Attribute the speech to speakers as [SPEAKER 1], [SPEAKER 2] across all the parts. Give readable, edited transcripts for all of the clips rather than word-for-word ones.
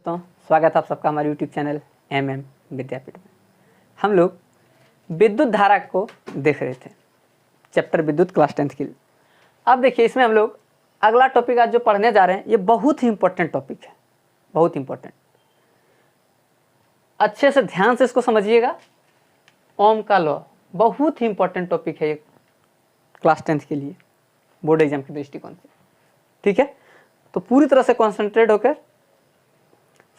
[SPEAKER 1] तो स्वागत है आप सबका हमारे YouTube चैनल MM विद्यापीठ में। हम लोग विद्युत धारा को देख रहे थे, चैप्टर विद्युत क्लास 10th के लिए। अब देखिए इसमें हम लोग अगला टॉपिक आज जो पढ़ने जा रहे हैं ये बहुत ही इंपॉर्टेंट टॉपिक है, बहुत इंपॉर्टेंट। अच्छे से ध्यान से इसको समझिएगा। ओम का लॉ बहुत ही इंपॉर्टेंट टॉपिक है ये क्लास 10th के लिए, बोर्ड एग्जाम के दृष्टिकोण से। ठीक है, तो पूरी तरह से कॉन्सेंट्रेट होकर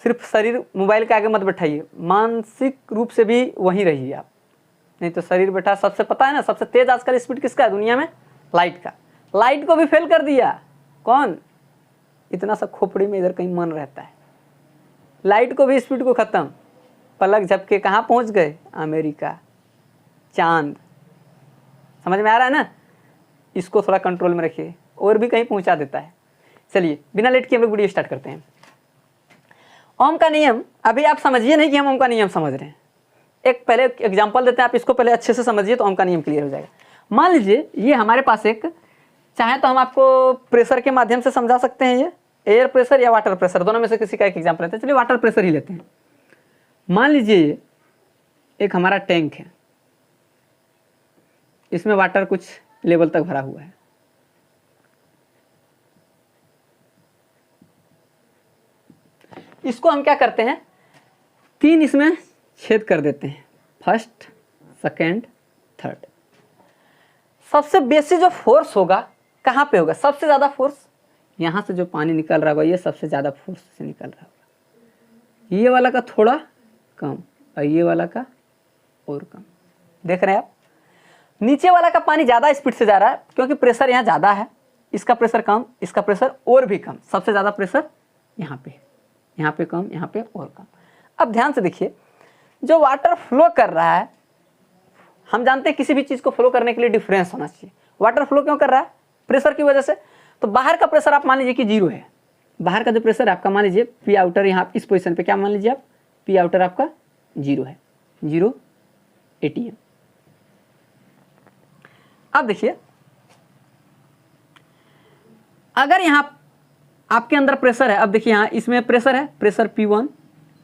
[SPEAKER 1] सिर्फ शरीर मोबाइल के आगे मत बैठाइए, मानसिक रूप से भी वहीं रहिए आप, नहीं तो शरीर बैठा। सबसे पता है ना सबसे तेज आजकल स्पीड किसका है दुनिया में? लाइट का। लाइट को भी फेल कर दिया कौन? इतना सा खोपड़ी में इधर कहीं मन रहता है, लाइट को भी स्पीड को खत्म। पलक झपके कहाँ पहुँच गए? अमेरिका, चांद। समझ में आ रहा है ना? इसको थोड़ा कंट्रोल में रखिए, और भी कहीं पहुँचा देता है। चलिए बिना लेट के हम लोग वीडियो स्टार्ट करते हैं। ओम का नियम अभी आप समझिए नहीं कि हम ओम का नियम समझ रहे हैं। एक पहले एग्जांपल देते हैं, आप इसको पहले अच्छे से समझिए तो ओम का नियम क्लियर हो जाएगा। मान लीजिए ये हमारे पास एक, चाहे तो हम आपको प्रेशर के माध्यम से समझा सकते हैं, ये एयर प्रेशर या वाटर प्रेशर, दोनों में से किसी का एक एग्जाम्पल लेते हैं। चलिए वाटर प्रेशर ही लेते हैं। मान लीजिए ये एक हमारा टैंक है, इसमें वाटर कुछ लेवल तक भरा हुआ है। इसको हम क्या करते हैं, 3 इसमें छेद कर देते हैं, फर्स्ट, सेकेंड, थर्ड। सबसे बेसिक जो फोर्स होगा कहाँ पे होगा? सबसे ज़्यादा फोर्स यहाँ से जो पानी निकल रहा होगा, ये सबसे ज़्यादा फोर्स से निकल रहा होगा। ये वाला का थोड़ा कम और ये वाला का और कम। देख रहे हैं आप? नीचे वाला का पानी ज़्यादा स्पीड से जा रहा है क्योंकि प्रेशर यहाँ ज़्यादा है, इसका प्रेशर कम, इसका प्रेशर और भी कम। सबसे ज़्यादा प्रेशर यहाँ पे है, यहाँ पे कम, यहाँ पे और कम। अब ध्यान से देखिए, जो वाटर फ्लो कर रहा है, हम जानते हैं किसी भी चीज़ को फ्लो करने के लिए डिफरेंस होना चाहिए। वाटर फ्लो क्यों कर रहा है? प्रेशर की वजह से। तो बाहर का प्रेशर आप मान लीजिए कि 0 है। बाहर का जो प्रेशर आपका मान लीजिए पी आउटर, यहाँ इस पोजीशन पे क्या मान लीजिए आप, पी आउटर आपका 0 है, 0 ATM। अब देखिए अगर यहाँ आपके अंदर प्रेशर है, अब देखिए यहाँ इसमें प्रेशर है, प्रेशर P1,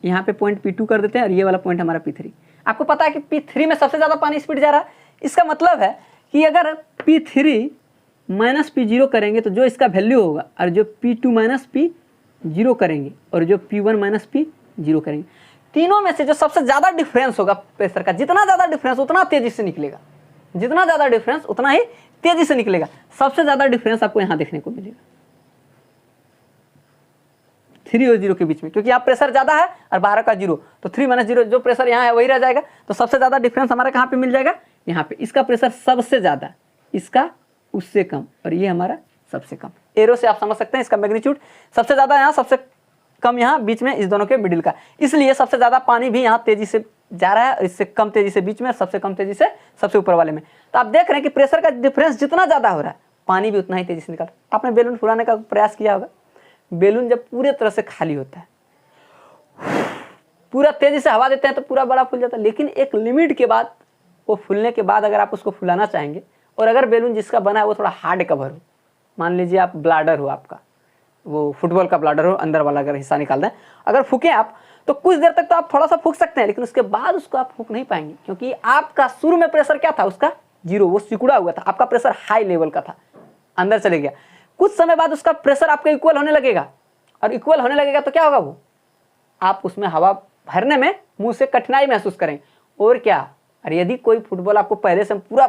[SPEAKER 1] यहाँ पे पॉइंट P2 कर देते हैं और ये वाला पॉइंट हमारा P3। आपको पता है कि P3 में सबसे ज़्यादा पानी स्पीड जा रहा है। इसका मतलब है कि अगर P3 माइनस P0 करेंगे तो जो इसका वैल्यू होगा, और जो P2 माइनस P0 करेंगे और जो P1 माइनस P0 करेंगे, तीनों में से जो सबसे ज़्यादा डिफरेंस होगा प्रेशर का, जितना ज़्यादा डिफरेंस उतना तेज़ी से निकलेगा, जितना ज़्यादा डिफरेंस उतना ही तेज़ी से निकलेगा। सबसे ज़्यादा डिफरेंस आपको यहाँ देखने को मिलेगा 3 और 0 के बीच में, क्योंकि यहाँ प्रेशर ज़्यादा है और 12 का 0, तो 3 माइनस 0 जो प्रेशर यहाँ है वही रह जाएगा। तो सबसे ज़्यादा डिफरेंस हमारा कहाँ पे मिल जाएगा? यहाँ पे। इसका प्रेशर सबसे ज़्यादा, इसका उससे कम, और ये हमारा सबसे कम। एरो से आप समझ सकते हैं इसका मैग्नीट्यूड, सबसे ज़्यादा यहाँ, सबसे कम यहाँ, बीच में, इस दोनों के मिडिल का। इसलिए सबसे ज़्यादा पानी भी यहाँ तेज़ी से जा रहा है और इससे कम तेज़ी से बीच में, और सबसे कम तेज़ी से सबसे ऊपर वाले में। तो आप देख रहे हैं कि प्रेशर का डिफरेंस जितना ज़्यादा हो रहा है, पानी भी उतना ही तेज़ी से निकल रहा है। आपने बैलून फुलाने का प्रयास किया होगा। बैलून जब पूरे तरह से खाली होता है, पूरा तेजी से हवा देते हैं तो पूरा बड़ा फूल जाता है, लेकिन एक लिमिट के बाद, वो फूलने के बाद अगर आप उसको फुलाना चाहेंगे, और अगर बैलून जिसका बना है वो थोड़ा हार्ड कवर हो, मान लीजिए आप ब्लाडर हो, आपका वो फुटबॉल का ब्लाडर हो, अंदर वाला अगर हिस्सा निकाल दें, अगर फूकें आप तो कुछ देर तक तो आप थोड़ा सा फूक सकते हैं, लेकिन उसके बाद उसको आप फूक नहीं पाएंगे, क्योंकि आपका शुरू में प्रेशर क्या था? उसका 0, वो सिकुड़ा हुआ था। आपका प्रेशर हाई लेवल का था, अंदर चले गया। कुछ समय बाद उसका प्रेशर आपका इक्वल होने लगेगा, और इक्वल होने लगेगा तो क्या होगा? वो आप उसमें हवा भरने में मुंह से कठिनाई महसूस करेंगे। और क्या, और यदि कोई फुटबॉल आपको पहले से पूरा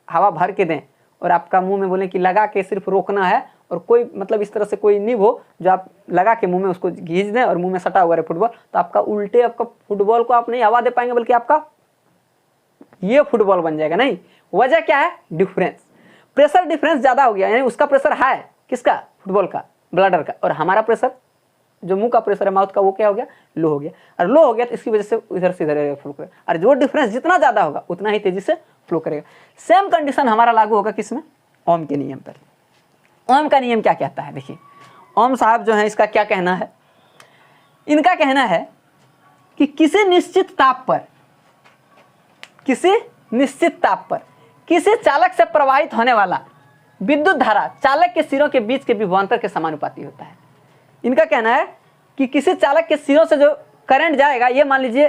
[SPEAKER 1] हवा भर के दें और आपका मुंह में बोले कि लगा के सिर्फ रोकना है, और कोई मतलब इस तरह से कोई निब हो जो आप लगा के मुंह में उसको घींच दें और मुंह में सटा हुआ है फुटबॉल, तो आपका उल्टे, आपका फुटबॉल को आप नहीं हवा दे पाएंगे, बल्कि आपका ये फुटबॉल बन जाएगा। नहीं, वजह क्या है? डिफरेंस, प्रेशर डिफरेंस ज़्यादा हो गया। यानी उसका प्रेशर हाई, किसका? फुटबॉल का, ब्लडर का, और हमारा प्रेशर जो मुंह का प्रेशर है, माउथ का, वो क्या हो गया? लो हो गया। और लो हो गया तो इसकी वजह से इधर से इधर फ्लो करेगा, और जो डिफरेंस जितना ज़्यादा होगा उतना ही तेजी से फ्लो करेगा। सेम कंडीशन हमारा लागू होगा किसमें? ओम के नियम पर। ओम का नियम क्या कहता है? देखिए ओम साहब जो है, इसका क्या कहना है? इनका कहना है कि किसी निश्चित ताप पर, किसी निश्चित ताप पर किसी चालक से प्रवाहित होने वाला विद्युत धारा चालक के सिरों के बीच के विभवांतर के समानुपाती होता है। इनका कहना है कि किसी चालक के सिरों से जो करंट जाएगा ये मान लीजिए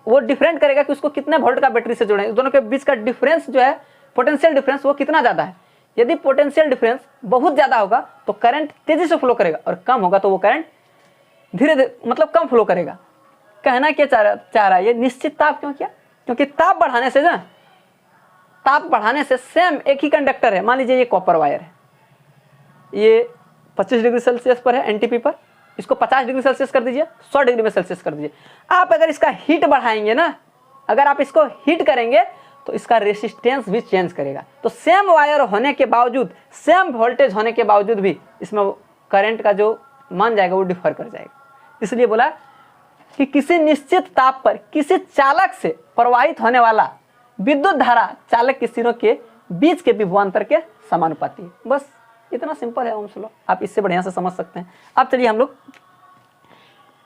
[SPEAKER 1] वो डिफरेंट करेगा कि उसको कितने वोल्ट का बैटरी से जोड़ें, दोनों के बीच का डिफरेंस जो है, पोटेंशियल डिफरेंस, वो कितना ज़्यादा है। यदि पोटेंशियल डिफरेंस बहुत ज़्यादा होगा तो करंट तेजी से फ्लो करेगा, और कम होगा तो वो करंट धीरे धीरे मतलब कम फ्लो करेगा। कहना क्या चाह रहा है ये, निश्चित ताप क्यों किया, क्योंकि ताप बढ़ाने से ना, ताप बढ़ाने से सेम एक ही कंडक्टर है, मान लीजिए ये कॉपर वायर है, ये 25 डिग्री सेल्सियस पर है एनटीपी पर, इसको 50 डिग्री सेल्सियस कर दीजिए, 100 डिग्री में सेल्सियस कर दीजिए। आप अगर इसका हीट बढ़ाएंगे ना, अगर आप इसको हीट करेंगे तो इसका रेसिस्टेंस भी चेंज करेगा। तो सेम वायर होने के बावजूद, सेम वोल्टेज होने के बावजूद भी इसमें करंट का जो मान जाएगा वो डिफर कर जाएगा। इसलिए बोला कि किसी निश्चित ताप पर किसी चालक से प्रवाहित होने वाला विद्युत धारा चालक के सिरों के बीच के विभवांतर के समानुपाती है। बस इतना सिंपल है ओम्स लॉ, आप इससे बढ़िया से समझ सकते हैं। अब चलिए हम लोग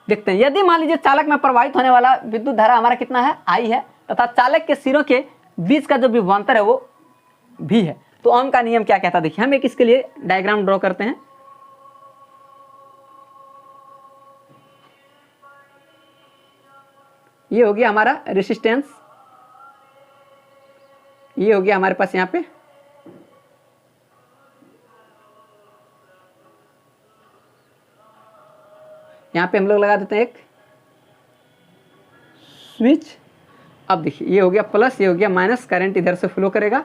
[SPEAKER 1] देखते हैं, यदि मान लीजिए चालक में प्रवाहित होने वाला विद्युत धारा हमारा कितना है, I है, तथा चालक के सिरों के बीच का जो विभवांतर है वो V है, तो ओम का नियम क्या कहता है। देखिए हम एक इसके लिए डायग्राम ड्रॉ करते हैं। ये हो गया हमारा रेसिस्टेंस, ये हो गया हमारे पास यहाँ पे हम लोग लगा देते हैं एक स्विच। अब देखिए ये हो गया प्लस, ये हो गया माइनस, करंट इधर से फ्लो करेगा।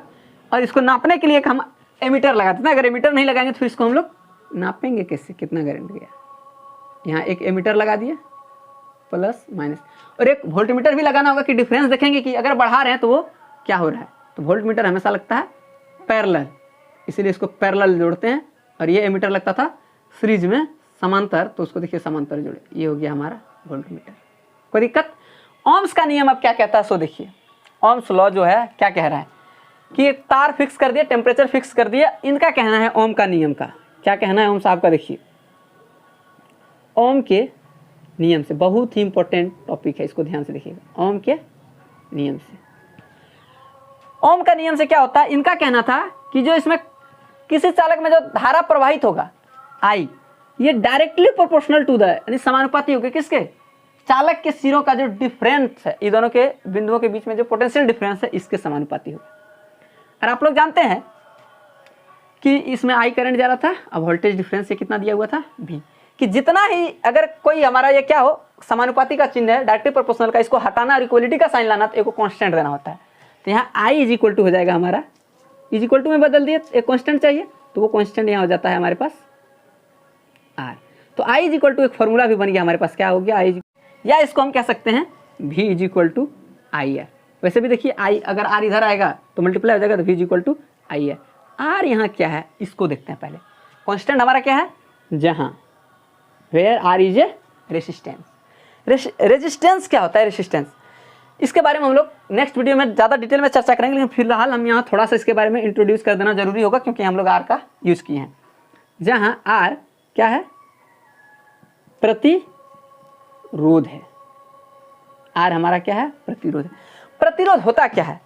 [SPEAKER 1] और इसको नापने के लिए एक हम एमीटर लगा देते हैं। अगर एमीटर नहीं लगाएंगे तो फिर इसको हम लोग नापेंगे कैसे, कितना करंट गया। यहाँ एक एमीटर लगा दिए, प्लस माइनस, और एक वोल्टमीटर भी लगाना होगा कि डिफरेंस देखेंगे कि अगर बढ़ा रहे हैं तो वो क्या हो रहा है। तो वोल्टमीटर हमेशा लगता है पैरेलल, इसीलिए इसको पैरेलल जोड़ते हैं। और ये एमीटर लगता था सीरीज में समांतर, तो उसको देखिए समांतर जोड़े, ये हो गया हमारा वोल्टमीटर। कोई दिक्कत। ओम्स का नियम अब क्या कहता है, सो देखिए ओम्स लॉ जो है क्या कह रहा है कि एक तार फिक्स कर दिया, टेम्परेचर फिक्स कर दिया, इनका कहना है ओम का नियम का। क्या कहना है ओम साहब का, देखिए ओम के नियम से, बहुत ही इंपॉर्टेंट टॉपिक है, इसको ध्यान से देखिएगा। ओम के नियम से, ओम का नियम से क्या होता है, इनका कहना था कि जो इसमें किसी चालक में जो धारा प्रवाहित होगा I, ये डायरेक्टली प्रोपोर्शनल टू द, यानी समानुपाती होगा किसके, चालक के सिरों का जो डिफरेंस है, ये दोनों के बिंदुओं के बीच में जो पोटेंशियल डिफरेंस है इसके समानुपाती होगा। और आप लोग जानते हैं कि इसमें I करंट जा रहा था, अब वोल्टेज डिफरेंस से कितना दिया हुआ था V, कि जितना ही अगर कोई हमारा ये क्या हो, समानुपाती का चिन्ह है डायरेक्टली प्रोपोर्शनल का, इसको हटाना और इक्वलिटी का साइन लाना, तो एक कांस्टेंट देना होता है। तो यहाँ I इज इक्वल टू हो जाएगा हमारा, इज इक्वल टू में बदल दिए, एक कांस्टेंट चाहिए तो वो कांस्टेंट यहाँ हो जाता है हमारे पास R। तो I इज इक्वल टू एक फॉर्मूला भी बन गया हमारे पास, क्या हो गया I, या इसको हम कह सकते हैं V इज इक्वल टू आई है। वैसे भी देखिए I अगर R इधर आएगा तो मल्टीप्लाई हो जाएगा, तो V इज इक्वल टू आई है। R यहाँ क्या है इसको देखते हैं पहले। कांस्टेंट हमारा क्या है, जहाँ where R is a resistance. Resistance क्या होता है, रेसिस्टेंस, इसके बारे में हम लोग नेक्स्ट वीडियो में ज़्यादा डिटेल में चर्चा करेंगे, लेकिन फिलहाल हम यहाँ थोड़ा सा इसके बारे में इंट्रोड्यूस कर देना जरूरी होगा, क्योंकि हम लोग R का यूज़ किए हैं। जहाँ R क्या है, प्रतिरोध है। R हमारा क्या है, प्रतिरोध है। प्रतिरोध होता क्या है,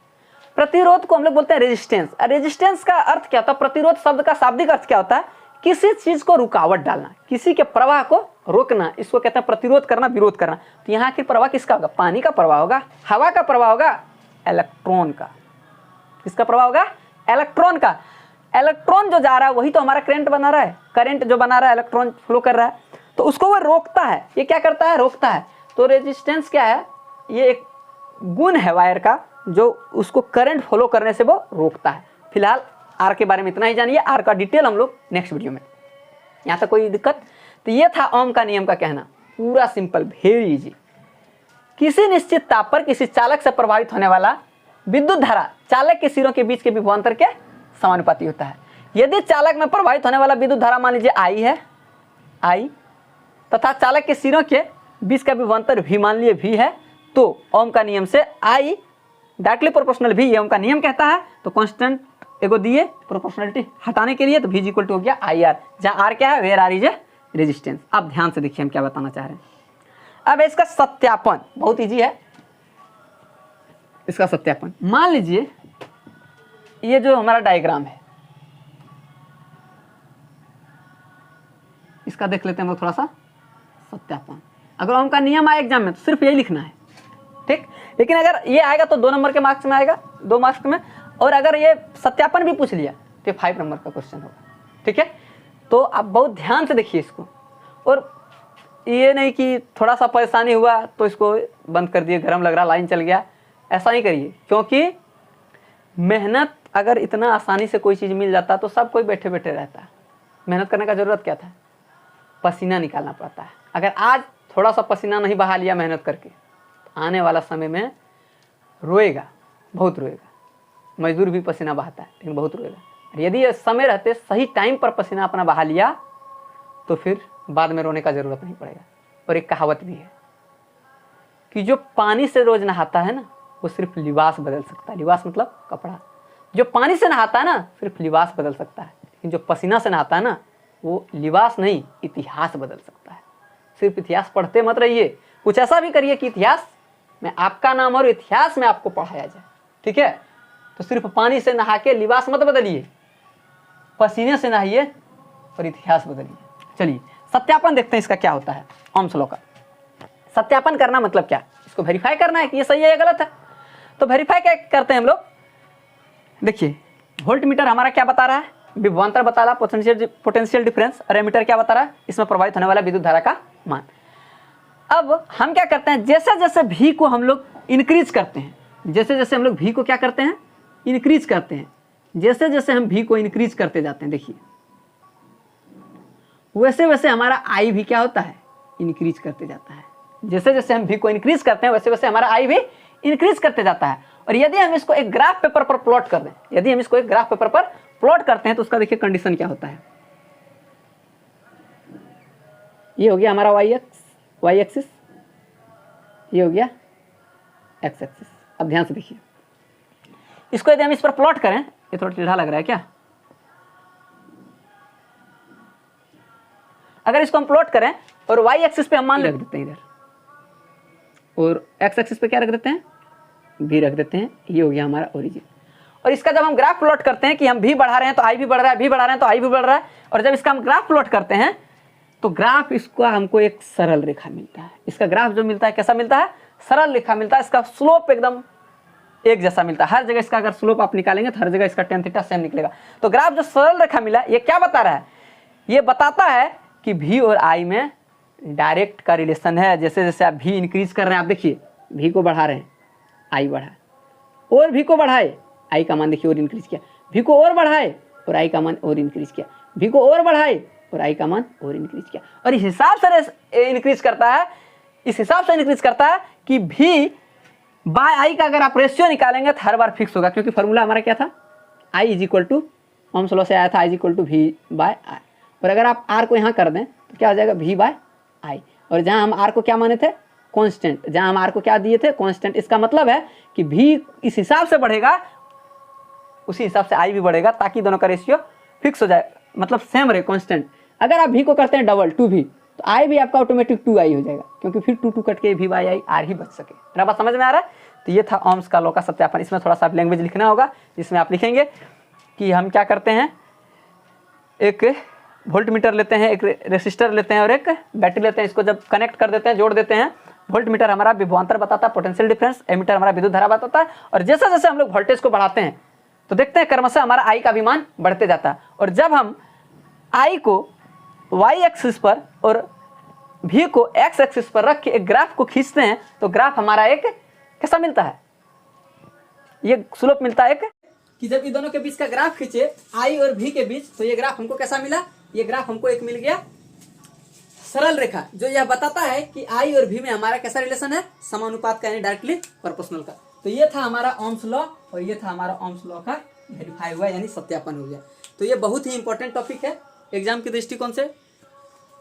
[SPEAKER 1] प्रतिरोध को हम लोग बोलते हैं रेजिस्टेंस। रेजिस्टेंस का अर्थ क्या होता है, प्रतिरोध शब्द का शाब्दिक अर्थ क्या होता है, किसी चीज को रुकावट डालना, किसी के प्रवाह को रोकना, इसको कहते हैं प्रतिरोध करना, विरोध करना। तो यहाँ आखिर प्रवाह किसका होगा, पानी का प्रवाह होगा, हवा का प्रवाह होगा, इलेक्ट्रॉन का। किसका प्रवाह होगा, इलेक्ट्रॉन का। इलेक्ट्रॉन जो जा रहा है वही तो हमारा करंट बना रहा है, करंट जो बना रहा है इलेक्ट्रॉन फ्लो कर रहा है, तो उसको वो रोकता है। ये क्या करता है, रोकता है। तो रेजिस्टेंस क्या है, ये एक गुण है वायर का जो उसको करंट फ्लो करने से वो रोकता है। फिलहाल आर के बारे में इतना ही जानिए, आर का डिटेल हम लोग नेक्स्ट वीडियो में। यहाँ तक कोई दिक्कत। तो ये था ओम का नियम का कहना, पूरा सिंपल, वेरी इजी। किसी निश्चित ताप पर किसी चालक से प्रभावित होने वाला विद्युत धारा चालक के सिरों के बीच के विभवांतर के समानुपाती होता है। यदि चालक में प्रभावित होने वाला विद्युत धारा मान लीजिए I है, I, तथा चालक के सिरों के बीच का विभवांतर V मान लीजिए V है, तो ओम का नियम से I डायरेक्टली प्रोपोर्शनल V, ये ओम का नियम कहता है। तो कांस्टेंट एगो दिए प्रोपोर्शनलिटी हटाने के लिए, तो V इज इक्वल टू हो गया IR, जहाँ R क्या है, where R is a resistance. अब ध्यान से देखिए हम क्या बताना चाह रहे हैं। अब इसका सत्यापन बहुत इजी है। इसका सत्यापन, मान लीजिए ये जो हमारा डायग्राम है, इसका देख लेते हैं हम लोग थोड़ा सा सत्यापन। अगर ओम का नियम आए एग्जाम में तो सिर्फ यही लिखना है, ठीक। लेकिन अगर ये आएगा तो 2 नंबर के मार्क्स में आएगा, 2 मार्क्स में। और अगर ये सत्यापन भी पूछ लिया तो 5 नंबर का क्वेश्चन होगा, ठीक है। तो आप बहुत ध्यान से देखिए इसको, और ये नहीं कि थोड़ा सा परेशानी हुआ तो इसको बंद कर दिए, गर्म लग रहा, लाइन चल गया, ऐसा नहीं करिए। क्योंकि मेहनत अगर इतना आसानी से कोई चीज़ मिल जाता तो सब कोई बैठे बैठे रहता है। मेहनत करने का ज़रूरत क्या था? पसीना निकालना पड़ता है। अगर आज थोड़ा सा पसीना नहीं बहा लिया मेहनत करके, तो आने वाला समय में रोएगा, बहुत रोएगा। मजदूर भी पसीना बहाता है लेकिन बहुत रोएगा। और यदि ये समय रहते सही टाइम पर पसीना अपना बहा लिया तो फिर बाद में रोने का ज़रूरत नहीं पड़ेगा। और एक कहावत भी है कि जो पानी से रोज नहाता है ना, वो सिर्फ लिबास बदल सकता है। लिबास मतलब कपड़ा। जो पानी से नहाता है ना, सिर्फ लिबास बदल सकता है। लेकिन जो पसीना से नहाता है ना, वो लिबास नहीं, इतिहास बदल सकता है। सिर्फ इतिहास पढ़ते मत रहिए, कुछ ऐसा भी करिए कि इतिहास में आपका नाम और इतिहास में आपको पढ़ाया जाए, ठीक है। तो सिर्फ पानी से नहा के लिबास मत बदलिए, पसीने से नहाइए और इतिहास बदलिए। चलिए सत्यापन देखते हैं इसका क्या होता है। ओम्स लॉ का सत्यापन करना मतलब क्या? इसको वेरीफाई करना है कि ये सही है या गलत है। तो वेरीफाई क्या करते हैं हम लोग? देखिए, वोल्ट मीटर हमारा क्या बता रहा है? विभवांतर बता रहा है, पोटेंशियल डिफरेंस। और एमीटर क्या बता रहा है? इसमें प्रवाहित होने वाला विद्युत धारा का मान। अब हम क्या करते हैं, जैसे जैसे भी को हम लोग इंक्रीज करते हैं, जैसे जैसे हम लोग भी को क्या करते हैं, इंक्रीज करते हैं, जैसे जैसे हम भी को इंक्रीज करते जाते हैं, देखिए वैसे वैसे हमारा आई भी क्या होता है, इंक्रीज करते जाता है। जैसे जैसे हम भी को इंक्रीज करते हैं वैसे वैसे हमारा आई भी इंक्रीज करते जाता है। और यदि हम इसको एक ग्राफ पेपर पर प्लॉट कर दें, यदि हम इसको एक ग्राफ पेपर पर प्लॉट करते हैं तो उसका देखिए कंडीशन क्या होता है। ये हो गया हमारा वाई एक्सिस, ये हो गया एक्स एक्सिस। अब ध्यान से देखिए, इसको यदि हम इस पर प्लॉट करें, ये थोड़ा टेढ़ा लग रहा है क्या? अगर इसको हम प्लॉट करें और वाई एक्सिस पे हम मान रख देते हैं इधर, और एक्स एक्सिस पे क्या रख देते हैं, भी रख देते हैं। ये हो गया हमारा ओरिजिन। और इसका जब हम ग्राफ प्लॉट करते हैं कि हम भी बढ़ा रहे हैं तो आई भी बढ़ रहा है, भी बढ़ा रहे हैं तो आई भी बढ़ रहा है, और जब इसका हम ग्राफ प्लॉट करते हैं तो ग्राफ इसका हमको एक सरल रेखा मिलता है। इसका ग्राफ जो मिलता है कैसा मिलता है? सरल रेखा मिलता है। इसका स्लोप एकदम एक जैसा मिलता है। हर जगह इसका अगर स्लोप आप निकालेंगे तो हर जगह इसका tan थीटा सेम निकलेगा। तो ग्राफ जो सरल रेखा मिला, ये क्या बता रहा है? ये बताता है कि भी और आई में डायरेक्ट का रिलेशन है। जैसे जैसे आप भी इंक्रीज कर रहे हैं, आप देखिए भी को बढ़ा रहे हैं, आई बढ़ा, और भी को बढ़ाए, आई का मान देखिए और इंक्रीज किया, भी को और बढ़ाए और आई का मान और इंक्रीज किया, भी को और बढ़ाए और आई का मान और इंक्रीज किया। और इस हिसाब से इंक्रीज करता है, इस हिसाब से इंक्रीज करता है कि भी बाय आई का अगर आप रेशियो निकालेंगे तो हर बार फिक्स होगा। क्योंकि फॉर्मूला हमारा क्या था, I is equal to, Ohm's law से आया था, I is equal to V by I. और अगर आप आर को यहाँ कर दें तो क्या हो जाएगा, भी बाय आई। और जहाँ हम आर को क्या माने थे, कांस्टेंट, जहाँ हम आर को क्या दिए थे, कांस्टेंट। इसका मतलब है कि भी इस हिसाब से बढ़ेगा उसी हिसाब से आई भी बढ़ेगा, ताकि दोनों का रेशियो फिक्स हो जाए, मतलब सेम रहे, कांस्टेंट। अगर आप भी को करते हैं डबल 2v तो आई भी आपका ऑटोमेटिक 2i हो जाएगा, क्योंकि फिर 2 कट के भी बाई आई आर ही बच सके। मेरा बात समझ में आ रहा है? तो ये था ओम्स का लॉ का सत्यापन। इसमें थोड़ा सा लैंग्वेज लिखना होगा, जिसमें आप लिखेंगे कि हम क्या करते हैं, एक वोल्ट मीटर लेते हैं, एक रेसिस्टर लेते हैं और एक बैटरी लेते हैं। इसको जब कनेक्ट कर देते हैं, जोड़ देते हैं, वोल्ट मीटर हमारा विभवांतर बताता है, पोटेंशियल डिफरेंस, एमीटर हमारा विद्युत धारा बताता है। और जैसे जैसे हम लोग वोल्टेज को बढ़ाते हैं तो देखते हैं क्रमशः हमारा आई का भी मान बढ़ते जाता है। और जब हम आई को वाई एक्सिस पर और भी को एक्स एक्सिस पर रख के एक ग्राफ को खींचते हैं तो ग्राफ हमारा एक कैसा मिलता है, ये स्लोप मिलता है एक, कि जब ये दोनों के बीच का ग्राफ खींचे आई और भी के बीच, तो ये ग्राफ हमको कैसा मिला, ये ग्राफ हमको एक मिल गया सरल रेखा, जो यह बताता है कि आई और भी में हमारा कैसा रिलेशन है, समानुपात का, यानी डायरेक्टली प्रोपोर्शनल का। तो ये था हमारा ओम्स लॉ और ये था हमारा ओम्स लॉ का वेरीफाई हुआ, यानी सत्यापन हो गया। तो ये बहुत ही इंपॉर्टेंट टॉपिक है एग्जाम के दृष्टिकोण से,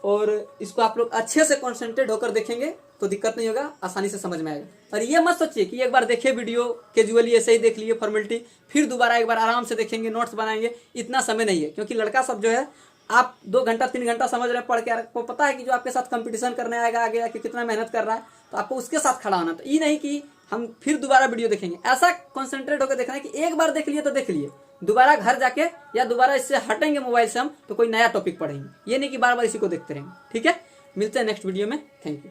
[SPEAKER 1] और इसको आप लोग अच्छे से कॉन्सेंट्रेट होकर देखेंगे तो दिक्कत नहीं होगा, आसानी से समझ में आएगा। और ये मत सोचिए कि एक बार देखिए वीडियो कैजुअली ऐसे ही देख लिए फॉर्मेलिटी, फिर दोबारा एक बार आराम से देखेंगे, नोट्स बनाएंगे, इतना समय नहीं है। क्योंकि लड़का सब जो है, आप 2 घंटा 3 घंटा समझ रहे पढ़ के, आपको पता है कि जो आपके साथ कंपटीशन करने आएगा आगे आके कितना मेहनत कर रहा है, तो आपको उसके साथ खड़ा होना। तो ये नहीं कि हम फिर दोबारा वीडियो देखेंगे, ऐसा कॉन्सेंट्रेट होकर देखना है कि एक बार देख लिए तो देख लिए, दोबारा घर जाके या दोबारा इससे हटेंगे मोबाइल से हम तो कोई नया टॉपिक पढ़ेंगे, ये नहीं कि बार बार इसी को देखते रहेंगे। ठीक है, मिलते हैं नेक्स्ट वीडियो में। Thank you.